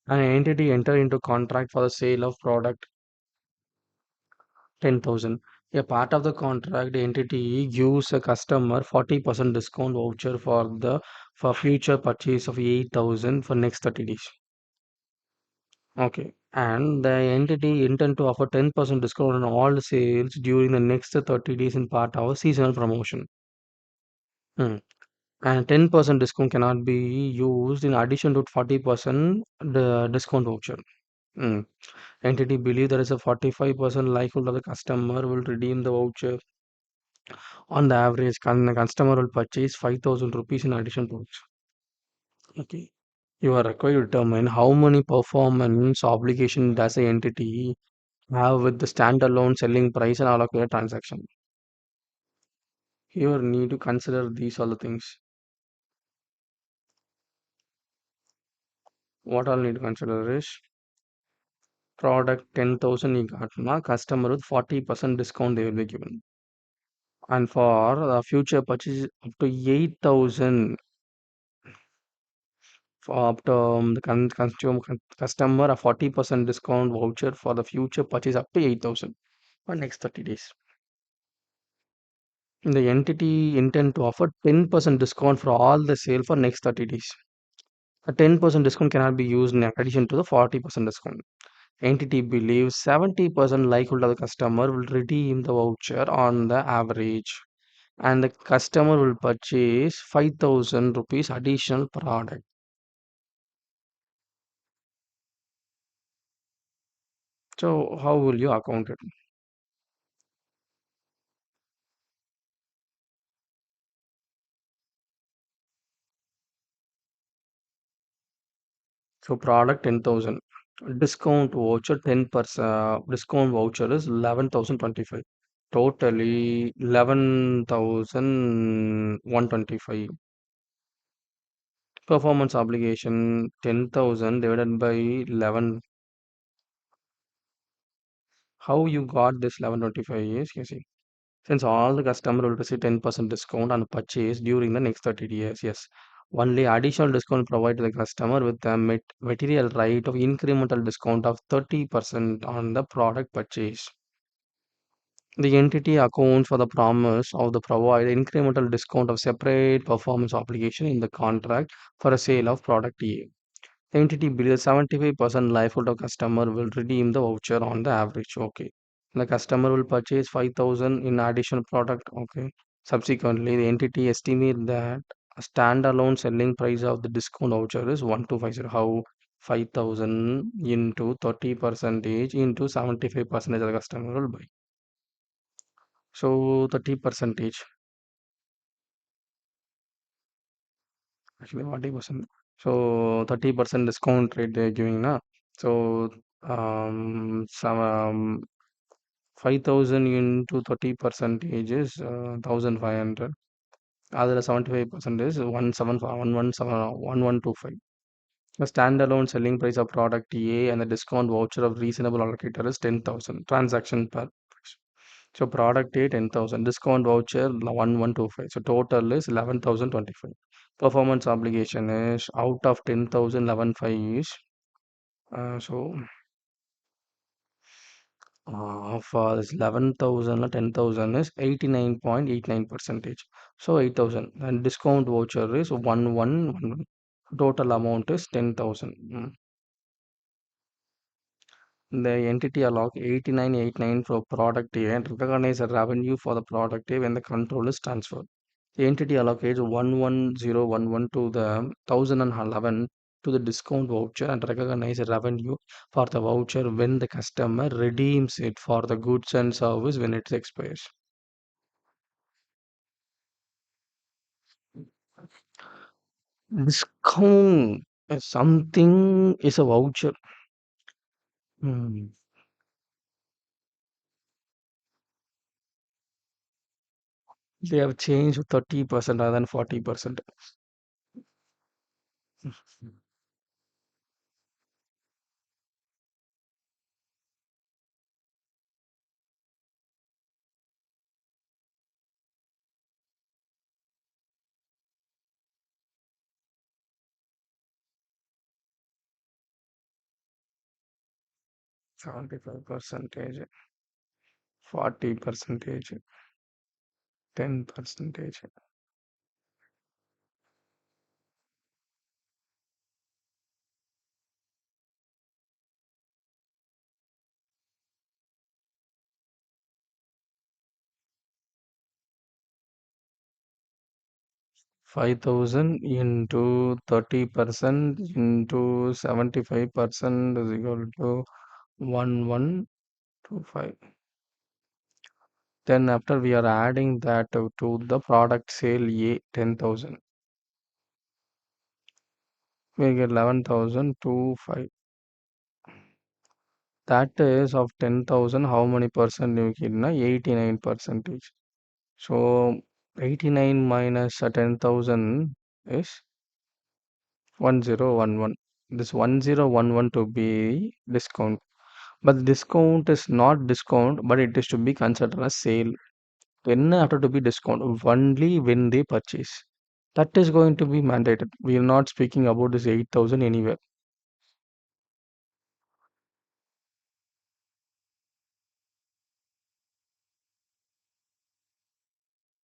An entity enter into contract for the sale of product 10,000. A part of the contract, the entity gives a customer 40% discount voucher for future purchase of 8,000 for next 30 days. Okay. And the entity intend to offer 10% discount on all the sales during the next 30 days in part of a seasonal promotion. Hmm. And 10% discount cannot be used in addition to 40% the discount voucher. Hmm. Entity believe there is a 45% likelihood of the customer will redeem the voucher. On the average, the customer will purchase 5,000 rupees in addition to it. Okay. You are required to determine how many performance obligation does the entity have with the standalone selling price and allocated transaction. Here need to consider these all the things. What all need to consider is product 10,000 you got now customer with 40% discount they will be given. And for the future purchase up to 8,000 for up to customer a 40% discount voucher for the future purchase up to 8,000 for next 30 days. The entity intend to offer 10% discount for all the sale for next 30 days. A 10% discount cannot be used in addition to the 40% discount. Entity believes 70% likelihood of the customer will redeem the voucher on the average, and the customer will purchase 5,000 rupees additional product. So, how will you account it? So, product 10,000. Discount voucher 10%. Discount voucher is 11,025. Totally 11,125. Performance obligation 10,000 divided by 11. How you got this 1125 is, you see, since all the customer will receive 10% discount on purchase during the next 30 days, yes. Only additional discount provided to the customer with the material right of incremental discount of 30% on the product purchase. The entity accounts for the promise of the provide incremental discount of separate performance obligation in the contract for a sale of product A. The entity believes 75% likelihood of customer will redeem the voucher on the average. Okay. The customer will purchase 5,000 in additional product. Okay. Subsequently, the entity estimate that a standalone selling price of the discount voucher is 1250. How 5,000 into 30 percentage into 75 percentage of the customer will buy. So 30 percentage, actually 40%. So 30% discount rate they're giving now. So some 5,000 into 30 percentage is 1,500. Other 75% is 117, the standalone selling price of product A and the discount voucher of reasonable allocator is 10,000. Transaction per. So product A 10,000, discount voucher 1125. So total is 11,025. Performance obligation is out of 10,000 11,500 is so for this 11,000 or 10,000 is 89.89 percentage. So 8,000 and discount voucher is 1111. Total amount is 10,000. The entity allocate 8989 for product A and recognize a revenue for the product A when the control is transferred. The entity allocates 11011 to the 1011 to the discount voucher and recognize a revenue for the voucher when the customer redeems it for the goods and service when it expires. Discount is something is a voucher. Hmm. They have changed 30% rather than 40%. 75 percentage, 40 percentage, 10 percentage. 5,000 into 30% into 75% is equal to 1125. Then after we are adding that to the product sale A 10,000, we get 11,025. That is of 10,000, how many percent you get? Na 89 percentage. So 89 minus 10,000 is 1011. This 1011 to be discount. But the discount is not discount, but it is to be considered as sale. When after to be discount? Only when they purchase. That is going to be mandated. We are not speaking about this 8,000 anywhere.